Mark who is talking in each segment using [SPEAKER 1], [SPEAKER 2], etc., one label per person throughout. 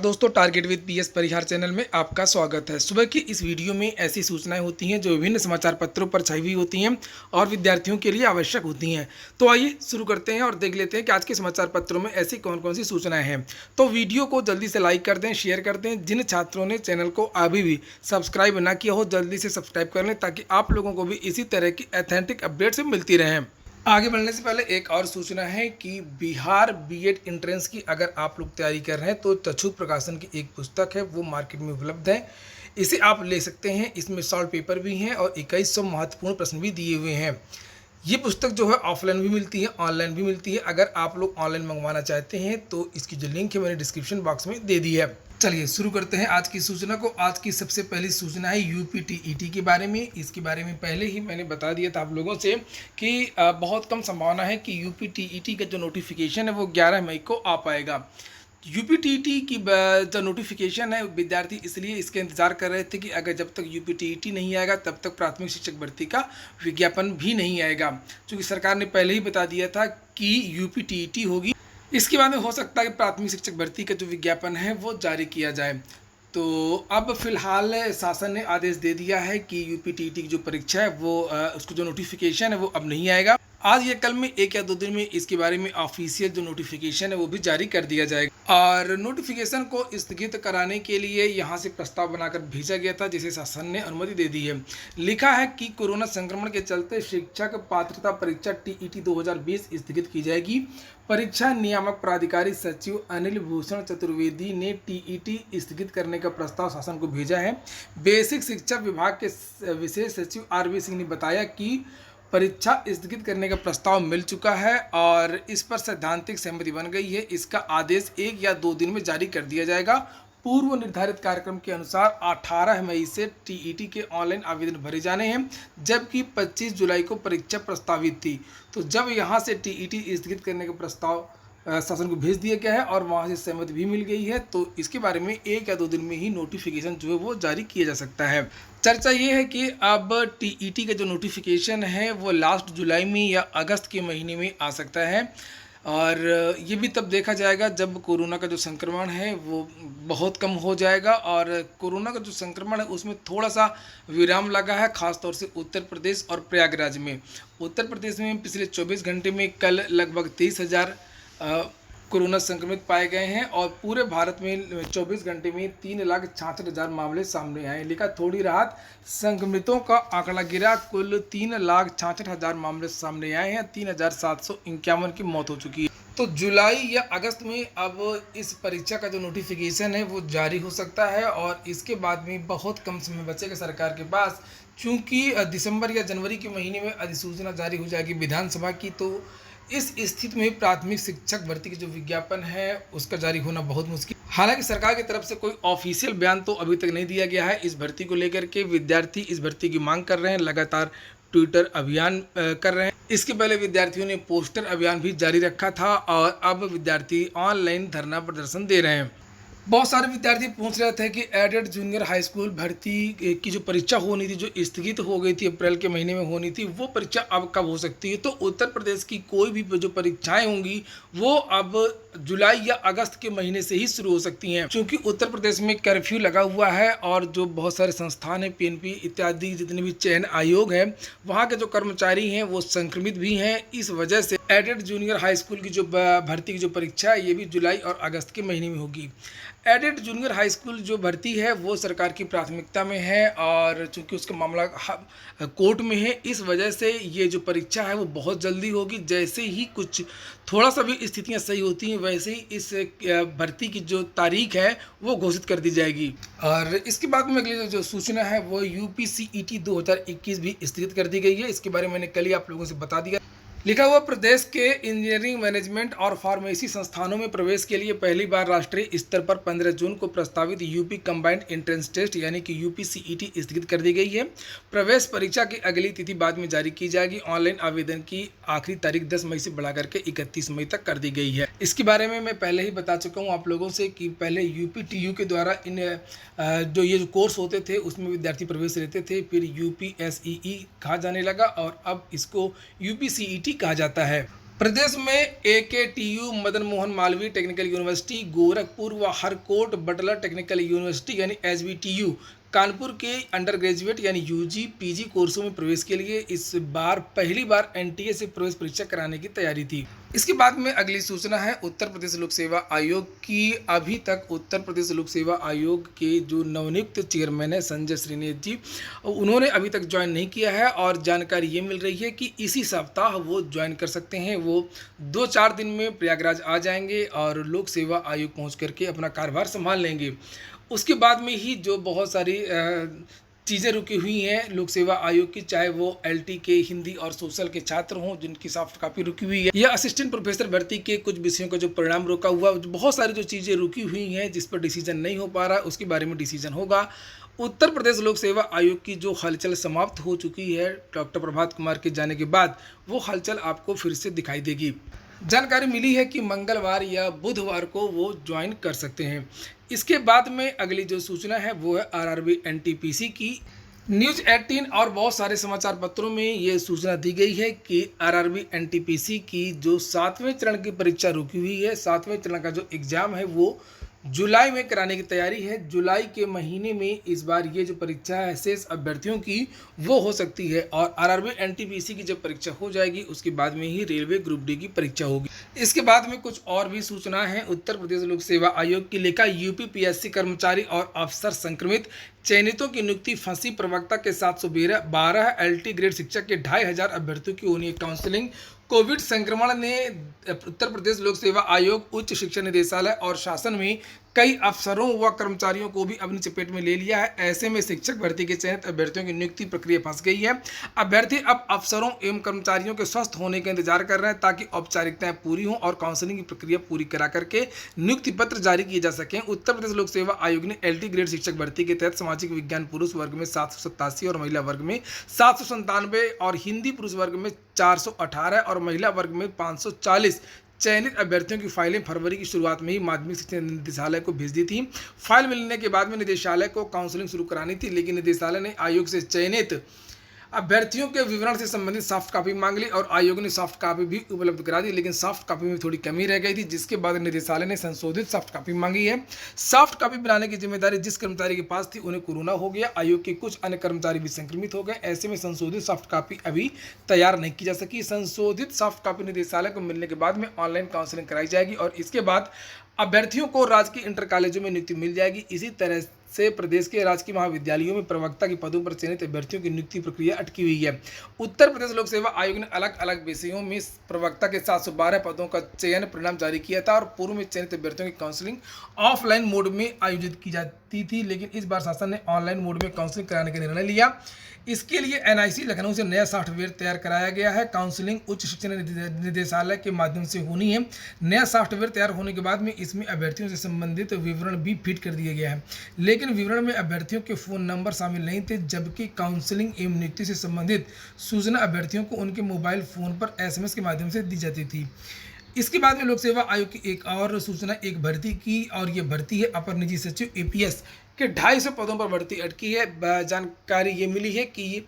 [SPEAKER 1] दोस्तों, target with PS Parihar channel में आपका स्वागत है। सुबह की इस वीडियो में ऐसी सूचनाएं होती हैं जो विभिन्न समाचार पत्रों पर छाई हुई होती हैं और विद्यार्थियों के लिए आवश्यक होती हैं। तो आइए शुरू करते हैं और देख लेते हैं कि आज के समाचार पत्रों में ऐसी कौन कौन सी सूचनाएं हैं। तो वीडियो को जल्दी से लाइक कर दें, शेयर कर दें। जिन छात्रों ने चैनल को अभी भी सब्सक्राइब ना किया हो, जल्दी से सब्सक्राइब कर लें ताकि आप लोगों को भी इसी तरह की ऑथेंटिक अपडेट्स मिलती रहें। आगे बढ़ने से पहले एक और सूचना है कि बिहार बीएड एंट्रेंस की अगर आप लोग तैयारी कर रहे हैं तो चक्षु प्रकाशन की एक पुस्तक है, वो मार्केट में उपलब्ध है। इसे आप ले सकते हैं। इसमें सॉल्व पेपर भी हैं और 2100 महत्वपूर्ण प्रश्न भी दिए हुए हैं। ये पुस्तक जो है ऑफलाइन भी मिलती है, ऑनलाइन भी मिलती है। अगर आप लोग ऑनलाइन मंगवाना चाहते हैं तो इसकी जो लिंक है मैंने डिस्क्रिप्शन बॉक्स में दे दी है। चलिए शुरू करते हैं आज की सूचना को। आज की सबसे पहली सूचना है यूपी टीईटी के बारे में। इसके बारे में पहले ही मैंने बता दिया था आप लोगों से कि बहुत कम संभावना है कि यूपी टीईटी का जो नोटिफिकेशन है वो 11 मई को आ पाएगा। यूपी टीईटी की जो नोटिफिकेशन है, विद्यार्थी इसलिए इसके इंतज़ार कर रहे थे कि अगर जब तक यूपी टीईटी नहीं आएगा तब तक प्राथमिक शिक्षक भर्ती का विज्ञापन भी नहीं आएगा। क्योंकि सरकार ने पहले ही बता दिया था कि यूपी टीईटी होगी, इसके बाद में हो सकता है कि प्राथमिक शिक्षक भर्ती का जो विज्ञापन है वो जारी किया जाए। तो अब फिलहाल शासन ने आदेश दे दिया है कि यूपी टीईटी की जो परीक्षा है वो उसको जो नोटिफिकेशन है वो अब नहीं आएगा। आज या कल में 1 या 2 दिन में इसके बारे में ऑफिशियल जो नोटिफिकेशन है वो भी जारी कर दिया जाएगा। और नोटिफिकेशन को स्थगित कराने के लिए यहाँ से प्रस्ताव बनाकर भेजा गया था, जिसे शासन ने अनुमति दे दी है। लिखा है कि कोरोना संक्रमण के चलते शिक्षक पात्रता परीक्षा टीईटी 2020 स्थगित की जाएगी। परीक्षा नियामक प्राधिकारी सचिव अनिल भूषण चतुर्वेदी ने टीईटी स्थगित करने का प्रस्ताव शासन को भेजा है। बेसिक शिक्षा विभाग के विशेष सचिव आरबी सिंह ने बताया कि परीक्षा स्थगित करने का प्रस्ताव मिल चुका है और इस पर सैद्धांतिक सहमति बन गई है। इसका आदेश 1 या 2 दिन में जारी कर दिया जाएगा। पूर्व निर्धारित कार्यक्रम के अनुसार 18 मई से टीईटी के ऑनलाइन आवेदन भरे जाने हैं, जबकि 25 जुलाई को परीक्षा प्रस्तावित थी। तो जब यहाँ से टीईटी स्थगित करने का प्रस्ताव शासन को भेज दिया गया है और वहाँ से सहमति भी मिल गई है, तो इसके बारे में 1 या 2 दिन में ही नोटिफिकेशन जो है वो जारी किया जा सकता है। चर्चा ये है कि अब टीईटी का जो नोटिफिकेशन है वो लास्ट जुलाई में या अगस्त के महीने में आ सकता है। और ये भी तब देखा जाएगा जब कोरोना का जो संक्रमण है वो बहुत कम हो जाएगा। और कोरोना का जो संक्रमण है उसमें थोड़ा सा विराम लगा है, ख़ासतौर से उत्तर प्रदेश और प्रयागराज में। उत्तर प्रदेश में पिछले 24 घंटे में कल लगभग 23,000 कोरोना संक्रमित पाए गए हैं और पूरे भारत में 24 घंटे में 3,66,000 मामले सामने आए। लिखा थोड़ी राहत, संक्रमितों का आंकड़ा गिरा, कुल 3,66,000 मामले सामने आए हैं। 3,751 की मौत हो चुकी है। तो जुलाई या अगस्त में अब इस परीक्षा का जो नोटिफिकेशन है वो जारी हो सकता है और इसके बाद में बहुत कम समय बचेगा सरकार के पास। चूँकि दिसंबर या जनवरी के महीने में अधिसूचना जारी हो जाएगी विधानसभा की, तो इस स्थिति में प्राथमिक शिक्षक भर्ती के जो विज्ञापन है उसका जारी होना बहुत मुश्किल। हालांकि सरकार की तरफ से कोई ऑफिशियल बयान तो अभी तक नहीं दिया गया है इस भर्ती को लेकर के। विद्यार्थी इस भर्ती की मांग कर रहे हैं, लगातार ट्विटर अभियान कर रहे हैं। इसके पहले विद्यार्थियों ने पोस्टर अभियान भी जारी रखा था और अब विद्यार्थी ऑनलाइन धरना प्रदर्शन दे रहे हैं। बहुत सारे विद्यार्थी पूछ रहे थे कि एडेड जूनियर हाई स्कूल भर्ती की जो परीक्षा होनी थी, जो स्थगित हो गई थी, अप्रैल के महीने में होनी थी, वो परीक्षा अब कब हो सकती है। तो उत्तर प्रदेश की कोई भी जो परीक्षाएं होंगी वो अब जुलाई या अगस्त के महीने से ही शुरू हो सकती हैं, क्योंकि उत्तर प्रदेश में कर्फ्यू लगा हुआ है और जो बहुत सारे संस्थान हैं, पीएनपी इत्यादि जितने भी चयन आयोग है, वहाँ के जो कर्मचारी हैं वो संक्रमित भी हैं। इस वजह से एडेड जूनियर हाई स्कूल की जो भर्ती की जो परीक्षा है ये भी जुलाई और अगस्त के महीने में होगी। एडेड जूनियर हाई स्कूल जो भर्ती है वो सरकार की प्राथमिकता में है और चूंकि उसका मामला कोर्ट में है, इस वजह से ये जो परीक्षा है वो बहुत जल्दी होगी। जैसे ही कुछ थोड़ा सा भी स्थितियां सही होती हैं वैसे ही इस भर्ती की जो तारीख है वो घोषित कर दी जाएगी। और इसके बाद में अगली जो सूचना है वो यूपीसीईटी 2021 भी स्थगित कर दी गई है। इसके बारे में मैंने कल ही आप लोगों से बता दिया। लिखा हुआ प्रदेश के इंजीनियरिंग मैनेजमेंट और फार्मेसी संस्थानों में प्रवेश के लिए पहली बार राष्ट्रीय स्तर पर 15 जून को प्रस्तावित यूपी कंबाइंड एंट्रेंस टेस्ट यानी कि यूपीसीईटी स्थगित कर दी गई है। प्रवेश परीक्षा की अगली तिथि बाद में जारी की जाएगी। ऑनलाइन आवेदन की आखिरी तारीख 10 मई से बढ़ा करके 31 मई तक कर दी गई है। इसके बारे में मैं पहले ही बता चुका हूँ आप लोगों से कि पहले यूपीटीयू के द्वारा इन जो ये कोर्स होते थे उसमें विद्यार्थी प्रवेश लेते थे, फिर यूपीएसईई कहा जाने लगा और अब इसको यूपीसीईटी कहा जाता है। प्रदेश में AKTU, Madan Mohan Malviya technical university Gorakhpur व हरकोट बटलर टेक्निकल यूनिवर्सिटी यानी SBTU कानपुर के अंडर ग्रेजुएट यानी UG PG कोर्सों में प्रवेश के लिए इस बार पहली बार NTA से प्रवेश परीक्षा कराने की तैयारी थी। इसके बाद में अगली सूचना है उत्तर प्रदेश लोक सेवा आयोग की। अभी तक उत्तर प्रदेश लोक सेवा आयोग के जो नवनियुक्त चेयरमैन है संजय श्रीनेत जी, उन्होंने अभी तक ज्वाइन नहीं किया है और जानकारी ये मिल रही है कि इसी सप्ताह वो ज्वाइन कर सकते हैं। वो 2-4 दिन में प्रयागराज आ जाएंगे और लोक सेवा आयोग पहुँच करके अपना कार्यभार संभाल लेंगे। उसके बाद में ही जो बहुत सारी चीज़ें रुकी हुई हैं लोक सेवा आयोग की, चाहे वो LT के हिंदी और सोशल के छात्र हों जिनकी सॉफ्ट कॉपी रुकी हुई है, या असिस्टेंट प्रोफेसर भर्ती के कुछ विषयों का जो परिणाम रोका हुआ, बहुत सारी जो चीज़ें रुकी हुई हैं जिस पर डिसीजन नहीं हो पा रहा, उसके बारे में डिसीजन होगा। उत्तर प्रदेश लोक सेवा आयोग की जो हलचल समाप्त हो चुकी है डॉक्टर प्रभात कुमार के जाने के बाद, वो हलचल आपको फिर से दिखाई देगी। जानकारी मिली है कि मंगलवार या बुधवार को वो ज्वाइन कर सकते हैं। इसके बाद में अगली जो सूचना है वो है RRB NTPC की। न्यूज़ 18 और बहुत सारे समाचार पत्रों में ये सूचना दी गई है कि RRB NTPC की जो 7वें चरण की परीक्षा रुकी हुई है, 7वें चरण का जो एग्ज़ाम है वो जुलाई में कराने की तैयारी है। जुलाई के महीने में इस बार ये जो परीक्षा है शेष अभ्यर्थियों की वो हो सकती है और RRB NTPC की जब परीक्षा हो जाएगी उसके बाद में ही रेलवे ग्रुप D की परीक्षा होगी। इसके बाद में कुछ और भी सूचना है उत्तर प्रदेश लोक सेवा आयोग की लेखा UP PSC कर्मचारी और अफसर संक्रमित चयनितों की नियुक्ति फंसी। प्रवक्ता के 712 LT ग्रेड शिक्षक के 2500 अभ्यर्थियों की होनी है काउंसलिंग। कोविड संक्रमण ने उत्तर प्रदेश लोक सेवा आयोग, उच्च शिक्षा निदेशालय और शासन में कई अफसरों व कर्मचारियों को भी अपनी चपेट में ले लिया है। ऐसे में शिक्षक भर्ती के चयनित अभ्यर्थियों की नियुक्ति प्रक्रिया फंस गई है। अभ्यर्थी अब अफसरों एवं कर्मचारियों के स्वस्थ होने का इंतजार कर रहे हैं ताकि औपचारिकताएं पूरी हों और काउंसलिंग की प्रक्रिया पूरी करा करके नियुक्ति पत्र जारी किए जा सकें। उत्तर प्रदेश लोक सेवा आयोग ने LT ग्रेड शिक्षक भर्ती के तहत सामाजिक विज्ञान पुरुष वर्ग में 787 और महिला वर्ग में 797 और हिंदी पुरुष वर्ग में 418 और महिला वर्ग में 540 चयनित अभ्यर्थियों की फाइलें फरवरी की शुरुआत में ही माध्यमिक शिक्षा निदेशालय को भेज दी थी। फाइल मिलने के बाद में निदेशालय को काउंसलिंग शुरू करानी थी, लेकिन निदेशालय ने आयोग से चयनित अभ्यर्थियों के विवरण से संबंधित सॉफ्ट कॉपी मांग ली और आयोग ने सॉफ्ट कॉपी भी उपलब्ध करा दी, लेकिन सॉफ्ट कॉपी में थोड़ी कमी रह गई थी, जिसके बाद निदेशालय ने संशोधित सॉफ्ट कॉपी मांगी है। सॉफ्ट कॉपी बनाने की जिम्मेदारी जिस कर्मचारी के पास थी उन्हें कोरोना हो गया। आयोग के कुछ अन्य कर्मचारी भी संक्रमित हो गए। ऐसे में संशोधित सॉफ्ट कॉपी अभी तैयार नहीं की जा सकी। संशोधित सॉफ्ट कॉपी निदेशालय को मिलने के बाद में ऑनलाइन काउंसलिंग कराई जाएगी और इसके बाद अभ्यर्थियों को राजकीय इंटर कॉलेजों में नियुक्ति मिल जाएगी। इसी तरह से प्रदेश के राजकीय महाविद्यालयों में प्रवक्ता के पदों पर चयनित अभ्यर्थियों की नियुक्ति प्रक्रिया अटकी हुई है। उत्तर प्रदेश लोक सेवा आयोग ने अलग अलग विषयों में प्रवक्ता के 712 पदों का चयन परिणाम जारी किया था और पूर्व में चयनित अभ्यर्थियों की काउंसलिंग ऑफलाइन मोड में आयोजित की जाती थी, लेकिन इस बार शासन ने ऑनलाइन मोड में काउंसलिंग कराने का निर्णय लिया। इसके लिए NIC लखनऊ से नया सॉफ्टवेयर तैयार कराया गया है। काउंसलिंग उच्च शिक्षा निदेशालय के माध्यम से होनी है। नया सॉफ्टवेयर तैयार होने के बाद में इसमें अभ्यर्थियों से संबंधित विवरण भी फिट कर दिया गया है, लेकिन विवरण में अभ्यर्थियों के फ़ोन नंबर शामिल नहीं थे, जबकि काउंसलिंग एवं नियुक्ति से संबंधित सूचना अभ्यर्थियों को उनके मोबाइल फ़ोन पर SMS के माध्यम से दी जाती थी। इसके बाद में लोक सेवा आयोग की एक और सूचना एक भर्ती की, और ये भर्ती है अपर निजी सचिव APS के 250 पदों पर भर्ती अटकी है। जानकारी ये मिली है कि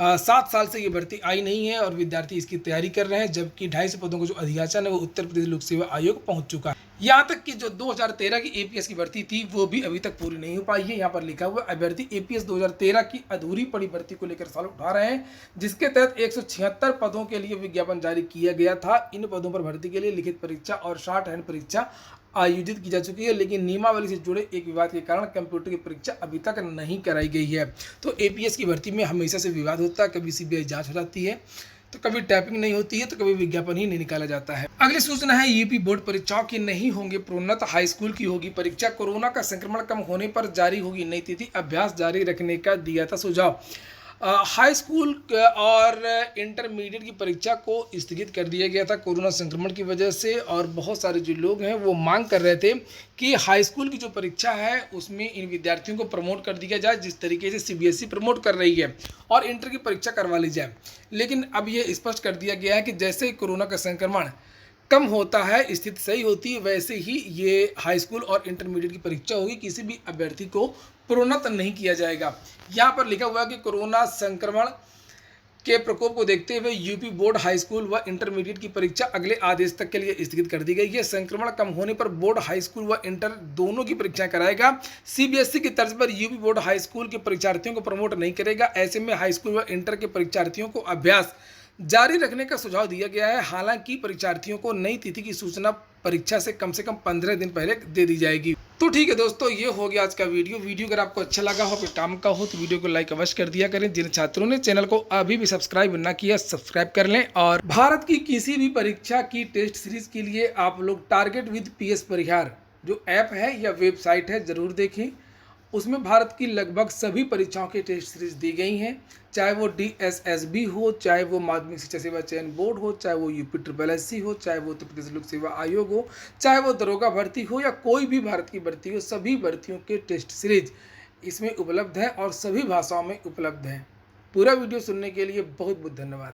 [SPEAKER 1] 7 साल से ये भर्ती आई नहीं है और विद्यार्थी इसकी तैयारी कर रहे हैं, जबकि 250 पदों का जो अधियाचन है वो उत्तर प्रदेश लोक सेवा आयोग पहुंच चुका है। यहाँ तक कि जो 2013 की APS की भर्ती थी वो भी अभी तक पूरी नहीं हो पाई है। यहाँ पर लिखा हुआ अभ्यर्थी APS 2013 की अधूरी पड़ी भर्ती को लेकर सवाल उठा रहे हैं, जिसके तहत 176 पदों के लिए विज्ञापन जारी किया गया था। इन पदों पर भर्ती के लिए लिखित परीक्षा और शॉर्ट हैंड परीक्षा आयोजित की जा चुकी है, लेकिन नियमावली से जुड़े एक विवाद के कारण कंप्यूटर की परीक्षा अभी तक नहीं कराई गई है। तो APS की भर्ती में हमेशा से विवाद होता है, कभी CBI जांच हो जाती है तो कभी टैपिंग नहीं होती है तो कभी विज्ञापन ही नहीं निकाला जाता है। अगली सूचना है UP बोर्ड परीक्षाओं की नहीं होंगे प्रोन्नत, हाई स्कूल की होगी परीक्षा। कोरोना का संक्रमण कम होने पर जारी होगी नई तिथि, अभ्यास जारी रखने का दिया था सुझाव। हाई स्कूल और इंटरमीडिएट की परीक्षा को स्थगित कर दिया गया था कोरोना संक्रमण की वजह से, और बहुत सारे जो लोग हैं वो मांग कर रहे थे कि हाई स्कूल की जो परीक्षा है उसमें इन विद्यार्थियों को प्रमोट कर दिया जाए जिस तरीके से CBSE प्रमोट कर रही है, और इंटर की परीक्षा करवा ली जाए। लेकिन अब ये स्पष्ट कर दिया गया है कि जैसे ही कोरोना का संक्रमण कम होता है, स्थिति सही होती है, वैसे ही ये हाई स्कूल और इंटरमीडिएट की परीक्षा होगी। किसी भी अभ्यर्थी को प्रोन्नत नहीं किया जाएगा। यहाँ पर लिखा हुआ है कि कोरोना संक्रमण के प्रकोप को देखते हुए यूपी बोर्ड हाई स्कूल व इंटरमीडिएट की परीक्षा अगले आदेश तक के लिए स्थगित कर दी गई है। संक्रमण कम होने पर बोर्ड हाई स्कूल व इंटर दोनों की परीक्षाएं कराएगा। सीबीएसई की तर्ज पर यूपी बोर्ड हाई स्कूल के परीक्षार्थियों को प्रमोट नहीं करेगा। ऐसे में हाई स्कूल व इंटर के परीक्षार्थियों को अभ्यास जारी रखने का सुझाव दिया गया है। हालांकि परीक्षार्थियों को नई तिथि की सूचना परीक्षा से कम 15 दिन पहले दे दी जाएगी। तो ठीक है दोस्तों, ये हो गया आज का वीडियो अगर आपको अच्छा लगा हो, फिर काम का हो, तो वीडियो को लाइक अवश्य कर दिया करें। जिन छात्रों ने चैनल को अभी भी सब्सक्राइब ना किया, सब्सक्राइब कर लें। और भारत की किसी भी परीक्षा की टेस्ट सीरीज के लिए आप लोग टारगेट विद पीएस परिहार जो ऐप है या वेबसाइट है जरूर देखें। उसमें भारत की लगभग सभी परीक्षाओं की टेस्ट सीरीज दी गई हैं, चाहे वो DSSB हो, चाहे वो माध्यमिक शिक्षा सेवा चयन बोर्ड हो, चाहे वो यूपी SSSC हो, चाहे वो उत्तर प्रदेश लोक सेवा आयोग हो, चाहे वो दरोगा भर्ती हो या कोई भी भारत की भर्ती हो, सभी भर्तियों के टेस्ट सीरीज इसमें उपलब्ध है और सभी भाषाओं में उपलब्ध है। पूरा वीडियो सुनने के लिए बहुत बहुत धन्यवाद।